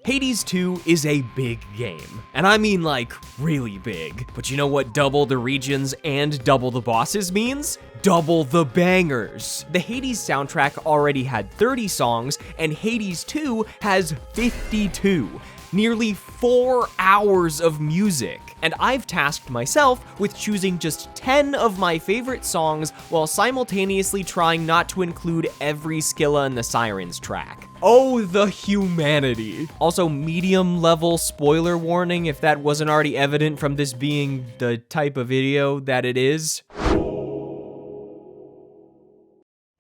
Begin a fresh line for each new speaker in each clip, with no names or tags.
Hades 2 is a big game, and I mean like really big. But you know what double the regions and double the bosses means? Double the bangers. The Hades soundtrack already had 30 songs, and Hades 2 has 52. Nearly 4 hours of music. And I've tasked myself with choosing just 10 of my favorite songs while simultaneously trying not to include every Scylla and the Sirens track. Oh, the humanity. Also, medium level spoiler warning if that wasn't already evident from this being the type of video that it is.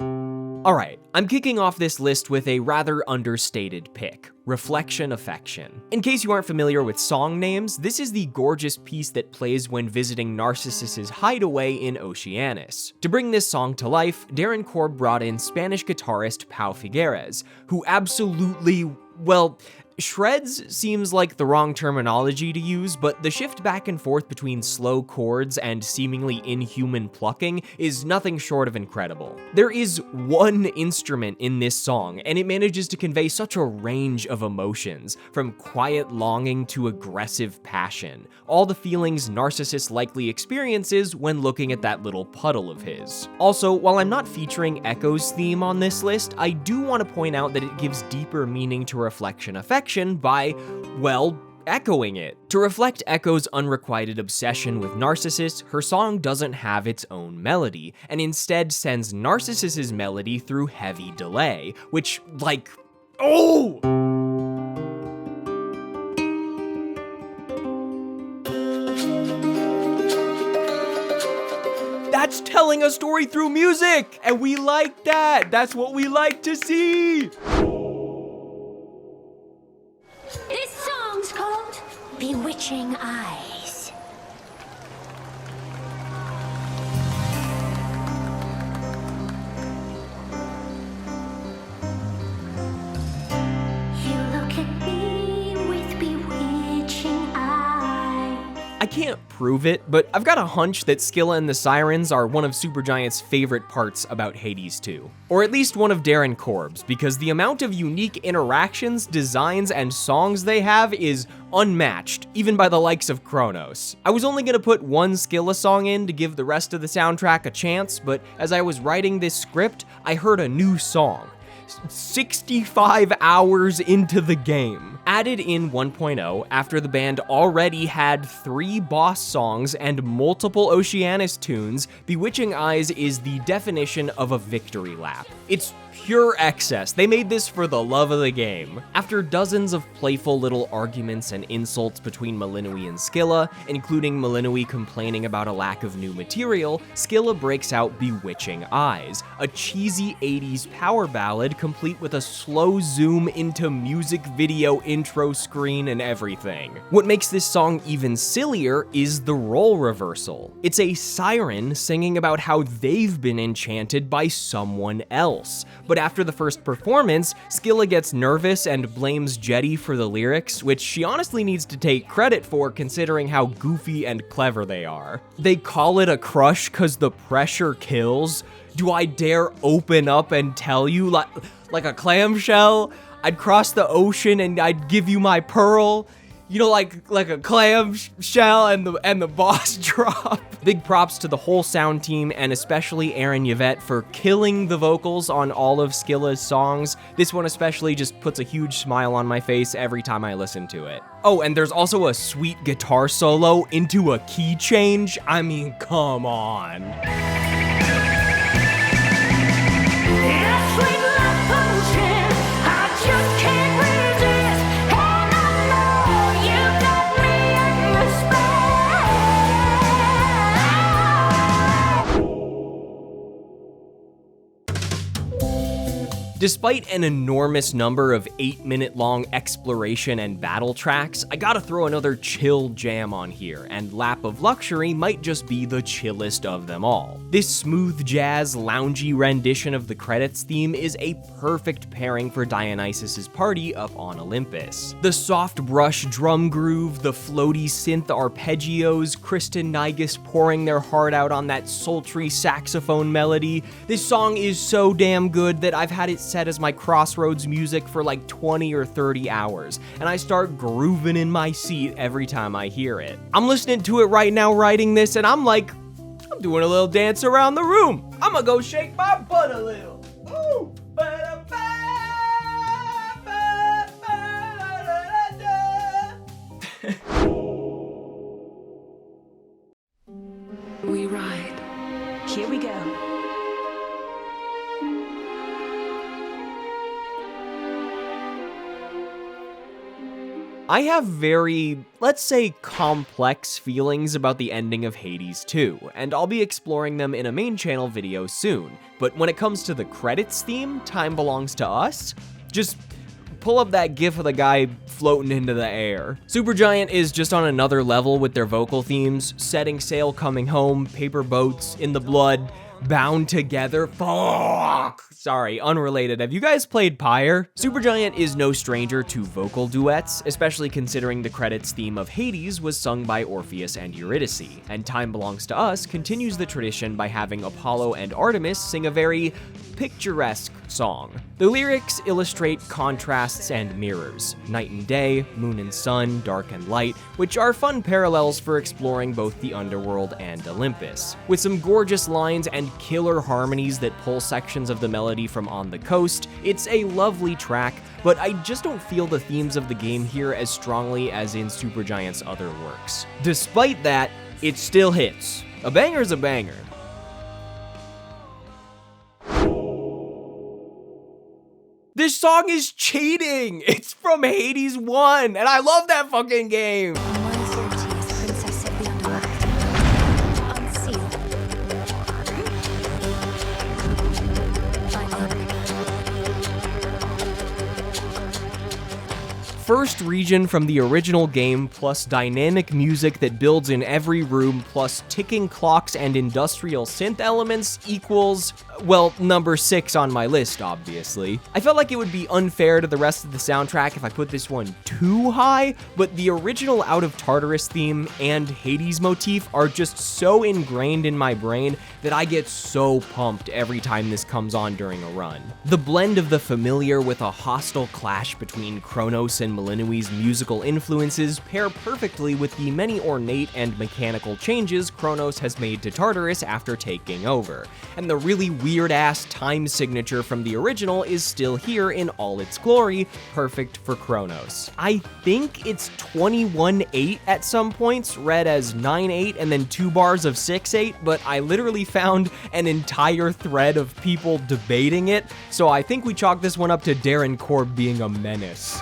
Alright, I'm kicking off this list with a rather understated pick, Reflection Affection. In case you aren't familiar with song names, this is the gorgeous piece that plays when visiting Narcissus's hideaway in Oceanus. To bring this song to life, Darren Korb brought in Spanish guitarist Pau Figueres, who absolutely, well, shreds seems like the wrong terminology to use, but the shift back and forth between slow chords and seemingly inhuman plucking is nothing short of incredible. There is one instrument in this song, and it manages to convey such a range of emotions, from quiet longing to aggressive passion, all the feelings Narcissus likely experiences when looking at that little puddle of his. Also, while I'm not featuring Echo's theme on this list, I do want to point out that it gives deeper meaning to Reflection Affection by, well, echoing it. To reflect Echo's unrequited obsession with Narcissus, her song doesn't have its own melody, and instead sends Narcissus's melody through heavy delay, which, like, oh! That's telling a story through music, and we like that. That's what we like to see.
This song's called Bewitching Eyes. You look at me with bewitching eyes.
I can't prove it, but I've got a hunch that Scylla and the Sirens are one of Supergiant's favorite parts about Hades 2. Or at least one of Darren Korb's, because the amount of unique interactions, designs, and songs they have is unmatched, even by the likes of Kronos. I was only gonna put one Scylla song in to give the rest of the soundtrack a chance, but as I was writing this script, I heard a new song. 65 hours into the game. Added in 1.0 after the band already had 3 boss songs and multiple Oceanus tunes, Bewitching Eyes is the definition of a victory lap. It's pure excess. They made this for the love of the game. After dozens of playful little arguments and insults between Malinois and Scylla, including Malinois complaining about a lack of new material, Scylla breaks out Bewitching Eyes, a cheesy 80s power ballad complete with a slow zoom into music video intro screen and everything. What makes this song even sillier is the role reversal. It's a siren singing about how they've been enchanted by someone else. But after the first performance, Scylla gets nervous and blames Jetty for the lyrics, which she honestly needs to take credit for considering how goofy and clever they are. They call it a crush cause the pressure kills. Do I dare open up and tell you like a clamshell? I'd cross the ocean and I'd give you my pearl. You know, like a clam shell and the boss drop. Big props to the whole sound team and especially Aaron Yvette for killing the vocals on all of Scylla's songs. This one especially just puts a huge smile on my face every time I listen to it. Oh, and there's also a sweet guitar solo into a key change. I mean, come on. Despite an enormous number of 8-minute-long exploration and battle tracks, I gotta throw another chill jam on here, and Lap of Luxury might just be the chillest of them all. This smooth jazz, loungy rendition of the credits theme is a perfect pairing for Dionysus's party up on Olympus. The soft brush drum groove, the floaty synth arpeggios, Kristen Nygus pouring their heart out on that sultry saxophone melody. This song is so damn good that I've had it set set as my Crossroads music for like 20 or 30 hours, and I start grooving in my seat every time I hear it. I'm listening to it right now writing this, and I'm like, I'm doing a little dance around the room. I'm gonna go shake my butt a little. Ooh.
We ride. Here we go.
I have very, let's say, complex feelings about the ending of Hades 2, and I'll be exploring them in a main channel video soon. But when it comes to the credits theme, Time Belongs to Us, just pull up that gif of the guy floating into the air. Supergiant is just on another level with their vocal themes: Setting Sail, Coming Home, Paper Boats, In the Blood, Bound Together. Fuck! Sorry, unrelated. Have you guys played Pyre? Supergiant is no stranger to vocal duets, especially considering the credits theme of Hades was sung by Orpheus and Eurydice, and Time Belongs to Us continues the tradition by having Apollo and Artemis sing a very picturesque song. The lyrics illustrate contrasts and mirrors, night and day, moon and sun, dark and light, which are fun parallels for exploring both the underworld and Olympus. With some gorgeous lines and killer harmonies that pull sections of the melody from On the Coast, it's a lovely track, but I just don't feel the themes of the game here as strongly as in Supergiant's other works. Despite that, it still hits. A banger's a banger. This song is cheating! It's from Hades 1, and I love that fucking game!
Princess of the Underworld. Unsealed.
First region from the original game, plus dynamic music that builds in every room, plus ticking clocks and industrial synth elements equals, well, number 6 on my list, obviously. I felt like it would be unfair to the rest of the soundtrack if I put this one too high, but the original Out of Tartarus theme and Hades motif are just so ingrained in my brain that I get so pumped every time this comes on during a run. The blend of the familiar with a hostile clash between Kronos and Melinui's musical influences pair perfectly with the many ornate and mechanical changes Kronos has made to Tartarus after taking over, and the really weird-ass time signature from the original is still here in all its glory, perfect for Kronos. I think it's 21-8 at some points, read as 9-8 and then 2 bars of 6-8, but I literally found an entire thread of people debating it, so I think we chalk this one up to Darren Korb being a menace.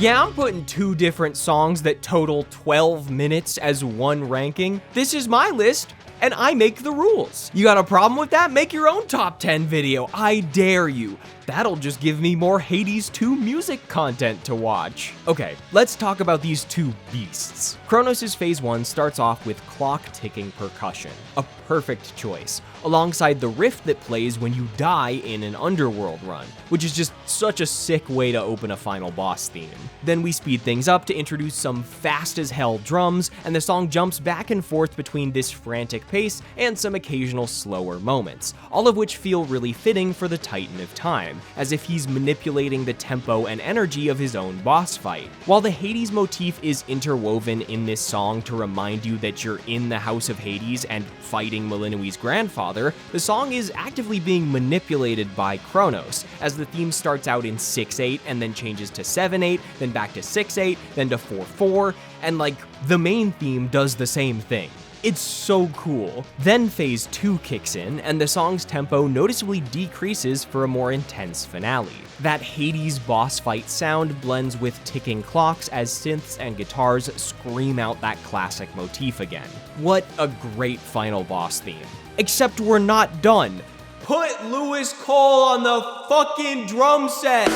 Yeah, I'm putting 2 different songs that total 12 minutes as one ranking. This is my list, and I make the rules. You got a problem with that? Make your own top 10 video. I dare you. That'll just give me more Hades 2 music content to watch. Okay, let's talk about these 2 beasts. Kronos' Phase 1 starts off with clock-ticking percussion, a perfect choice, alongside the riff that plays when you die in an underworld run, which is just such a sick way to open a final boss theme. Then we speed things up to introduce some fast-as-hell drums, and the song jumps back and forth between this frantic pace and some occasional slower moments, all of which feel really fitting for the Titan of Time, as if he's manipulating the tempo and energy of his own boss fight. While the Hades motif is interwoven in this song to remind you that you're in the House of Hades and fighting Melinui's grandfather, the song is actively being manipulated by Kronos, as the theme starts out in 6-8 and then changes to 7-8, then back to 6-8, then to 4-4, and like, the main theme does the same thing. It's so cool. Then Phase 2 kicks in, and the song's tempo noticeably decreases for a more intense finale. That Hades boss fight sound blends with ticking clocks as synths and guitars scream out that classic motif again. What a great final boss theme. Except we're not done. Put Lewis Cole on the fucking drum set!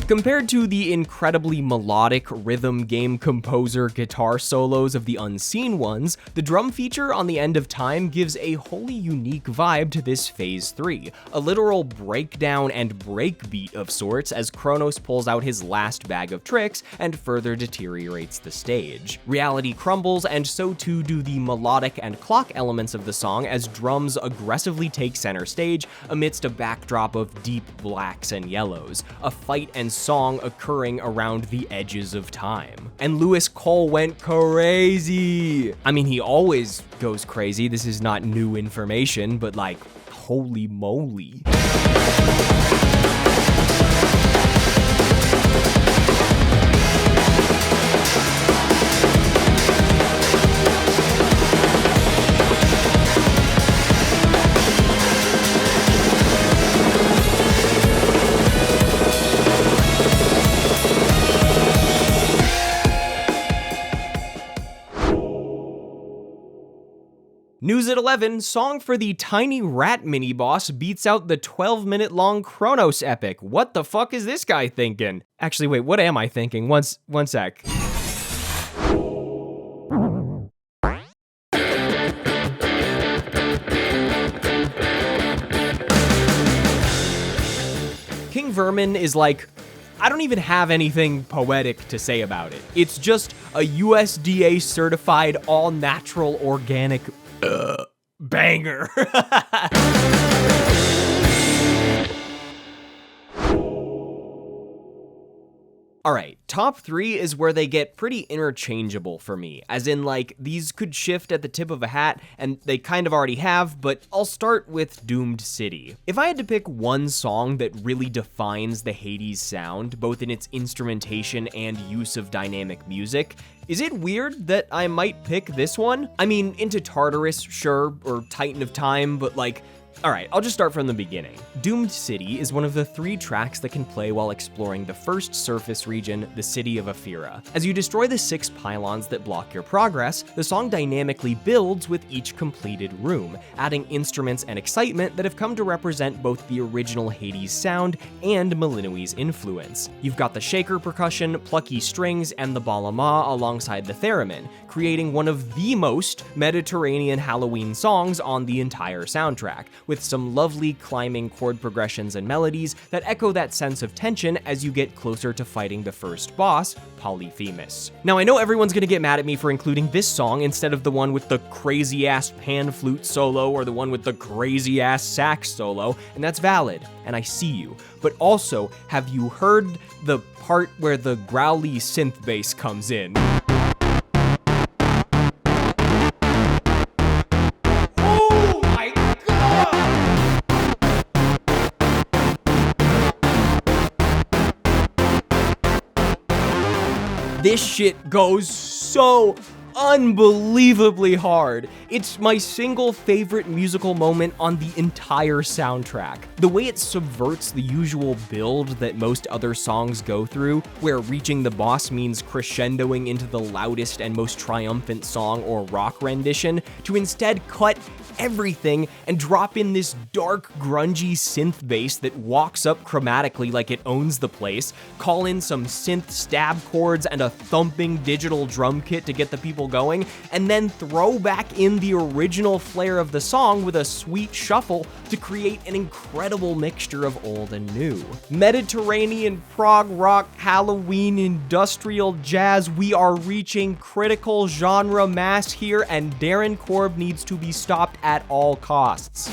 Compared to the incredibly melodic rhythm game composer guitar solos of the Unseen Ones, the drum feature on the End of Time gives a wholly unique vibe to this Phase 3, a literal breakdown and breakbeat of sorts as Kronos pulls out his last bag of tricks and further deteriorates the stage. Reality crumbles, and so too do the melodic and clock elements of the song as drums aggressively take center stage amidst a backdrop of deep blacks and yellows, a fight and song occurring around the edges of time. And Lewis Cole went crazy! I mean, he always goes crazy, this is not new information, but like, holy moly. News at 11, song for the tiny rat mini-boss beats out the 12-minute-long Kronos epic. What the fuck is this guy thinking? Actually, wait, what am I thinking? One sec. King Vermin is like, I don't even have anything poetic to say about it. It's just a USDA certified all-natural organic banger. Alright, top 3 is where they get pretty interchangeable for me, as in like, these could shift at the tip of a hat, and they kind of already have, but I'll start with Doomed City. If I had to pick one song that really defines the Hades sound, both in its instrumentation and use of dynamic music, is it weird that I might pick this one? I mean, Into Tartarus, sure, or Titan of Time, but like, alright, I'll just start from the beginning. Doomed City is one of the 3 tracks that can play while exploring the first surface region, the city of Aphira. As you destroy the 6 pylons that block your progress, the song dynamically builds with each completed room, adding instruments and excitement that have come to represent both the original Hades sound and Malinui's influence. You've got the shaker percussion, plucky strings, and the balama alongside the theremin, creating one of the most Mediterranean Halloween songs on the entire soundtrack, with some lovely climbing chord progressions and melodies that echo that sense of tension as you get closer to fighting the first boss, Polyphemus. Now, I know everyone's gonna get mad at me for including this song instead of the one with the crazy-ass pan flute solo or the one with the crazy-ass sax solo, and that's valid, and I see you. But also, have you heard the part where the growly synth bass comes in? This shit goes so unbelievably hard. It's my single favorite musical moment on the entire soundtrack. The way it subverts the usual build that most other songs go through, where reaching the boss means crescendoing into the loudest and most triumphant song or rock rendition, to instead cut everything and drop in this dark, grungy synth bass that walks up chromatically like it owns the place, call in some synth stab chords and a thumping digital drum kit to get the people going, and then throw back in the original flair of the song with a sweet shuffle to create an incredible mixture of old and new. Mediterranean prog rock, Halloween, industrial jazz, we are reaching critical genre mass here, and Darren Korb needs to be stopped at all costs.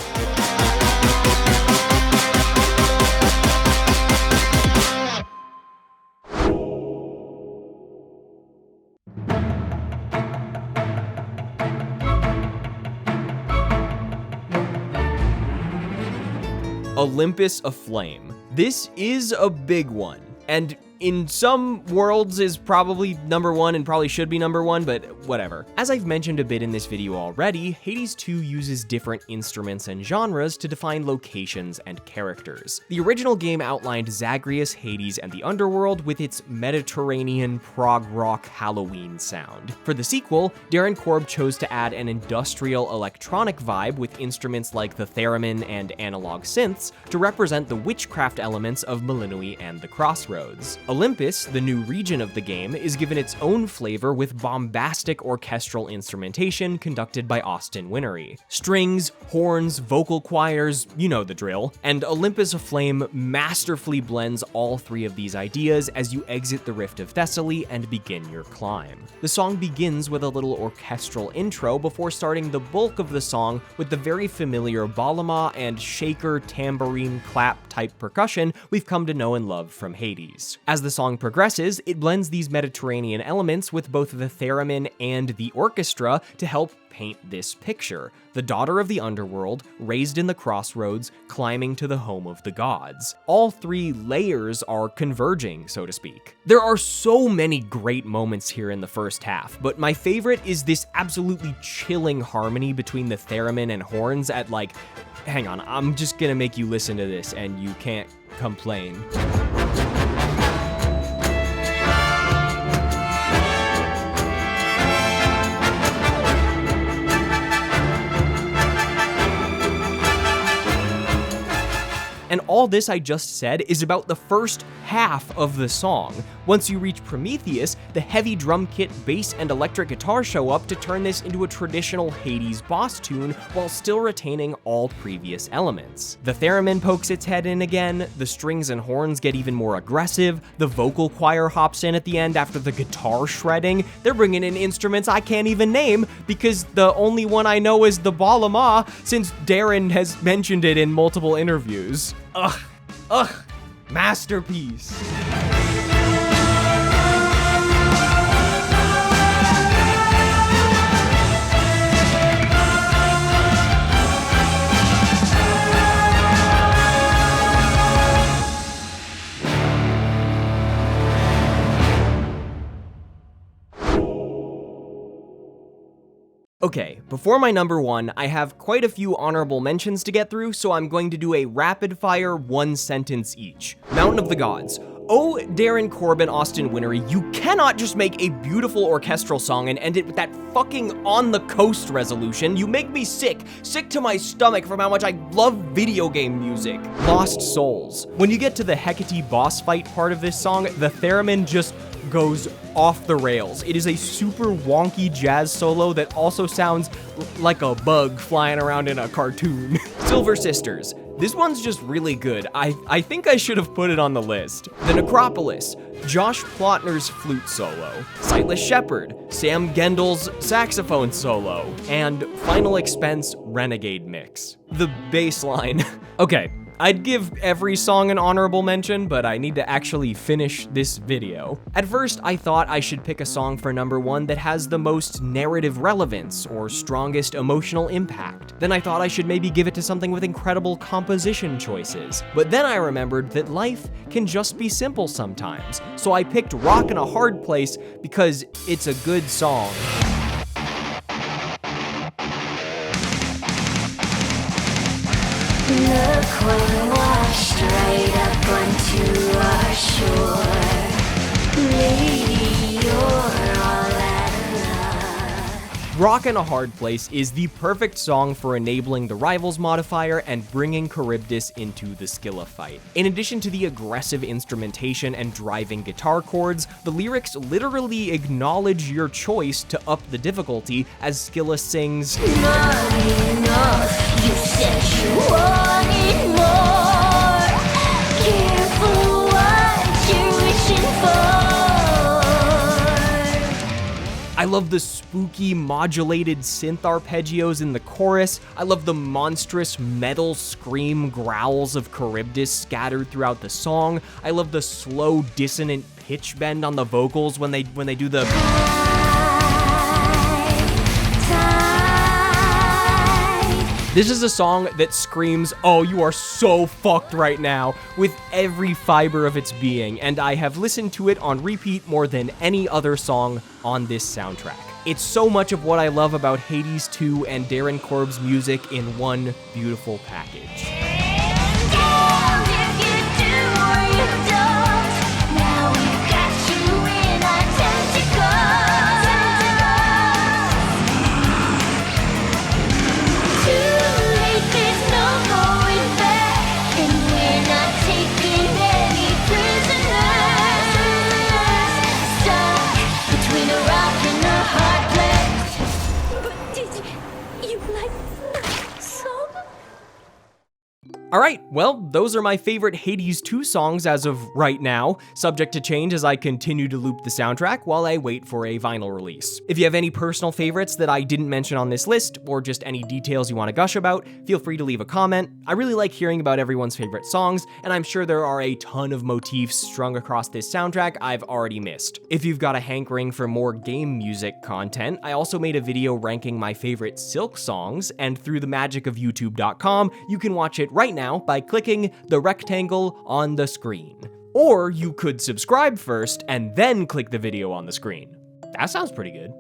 Olympus Aflame. This is a big one, and in some worlds is probably number one and probably should be number one, but whatever. As I've mentioned a bit in this video already, Hades 2 uses different instruments and genres to define locations and characters. The original game outlined Zagreus, Hades, and the Underworld with its Mediterranean prog rock Halloween sound. For the sequel, Darren Korb chose to add an industrial electronic vibe with instruments like the theremin and analog synths to represent the witchcraft elements of Millennium and the Crossroads. Olympus, the new region of the game, is given its own flavor with bombastic orchestral instrumentation conducted by Austin Winery. Strings, horns, vocal choirs, you know the drill. And Olympus Aflame masterfully blends all three of these ideas as you exit the Rift of Thessaly and begin your climb. The song begins with a little orchestral intro before starting the bulk of the song with the very familiar balama and shaker, tambourine, clap type percussion we've come to know and love from Hades. As the song progresses, it blends these Mediterranean elements with both the theremin and the orchestra to help paint this picture. The daughter of the underworld, raised in the crossroads, climbing to the home of the gods. All three layers are converging, so to speak. There are so many great moments here in the first half, but my favorite is this absolutely chilling harmony between the theremin and horns at hang on, I'm just gonna make you listen to this and you can't complain. And all this I just said is about the first half of the song. Once you reach Prometheus, the heavy drum kit, bass, and electric guitar show up to turn this into a traditional Hades boss tune while still retaining all previous elements. The theremin pokes its head in again, the strings and horns get even more aggressive, the vocal choir hops in at the end after the guitar shredding. They're bringing in instruments I can't even name because the only one I know is the balama, since Darren has mentioned it in multiple interviews. Ugh, masterpiece. Okay, before my number one, I have quite a few honorable mentions to get through, so I'm going to do a rapid-fire one sentence each. Mountain of the Gods. Oh, Darren Korb and Austin Winery, you cannot just make a beautiful orchestral song and end it with that fucking On the Coast resolution. You make me sick to my stomach from how much I love video game music. Lost Souls. When you get to the Hecate boss fight part of this song, the theremin just goes off the rails. It is a super wonky jazz solo that also sounds like a bug flying around in a cartoon. Silver Sisters. This one's just really good. I think I should have put it on the list. The Necropolis. Josh Plotner's flute solo. Sightless Shepherd. Sam Gendel's saxophone solo. And Final Expense Renegade mix. The bass line. Okay. I'd give every song an honorable mention, but I need to actually finish this video. At first, I thought I should pick a song for number one that has the most narrative relevance or strongest emotional impact. Then I thought I should maybe give it to something with incredible composition choices. But then I remembered that life can just be simple sometimes. So I picked Rockin' a Hard Place because it's a good song.
Look, we're washed right up onto our shore. Lady, you're all that love.
Rockin' a Hard Place is the perfect song for enabling the Rivals modifier and bringing Charybdis into the Scylla fight. In addition to the aggressive instrumentation and driving guitar chords, the lyrics literally acknowledge your choice to up the difficulty as Scylla sings,
Not enough, you said you wanted more. Careful what you're wishing for.
I love the spooky modulated synth arpeggios in the chorus. I love the monstrous metal scream growls of Charybdis scattered throughout the song. I love the slow dissonant pitch bend on the vocals when they do the This is a song that screams, "Oh, you are so fucked right now," with every fiber of its being, and I have listened to it on repeat more than any other song on this soundtrack. It's so much of what I love about Hades 2 and Darren Korb's music in one beautiful package. Alright, well, those are my favorite Hades 2 songs as of right now, subject to change as I continue to loop the soundtrack while I wait for a vinyl release. If you have any personal favorites that I didn't mention on this list, or just any details you want to gush about, feel free to leave a comment. I really like hearing about everyone's favorite songs, and I'm sure there are a ton of motifs strung across this soundtrack I've already missed. If you've got a hankering for more game music content, I also made a video ranking my favorite Silksongs, and through the magic of youtube.com, you can watch it right now by clicking the rectangle on the screen. Or you could subscribe first and then click the video on the screen. That sounds pretty good.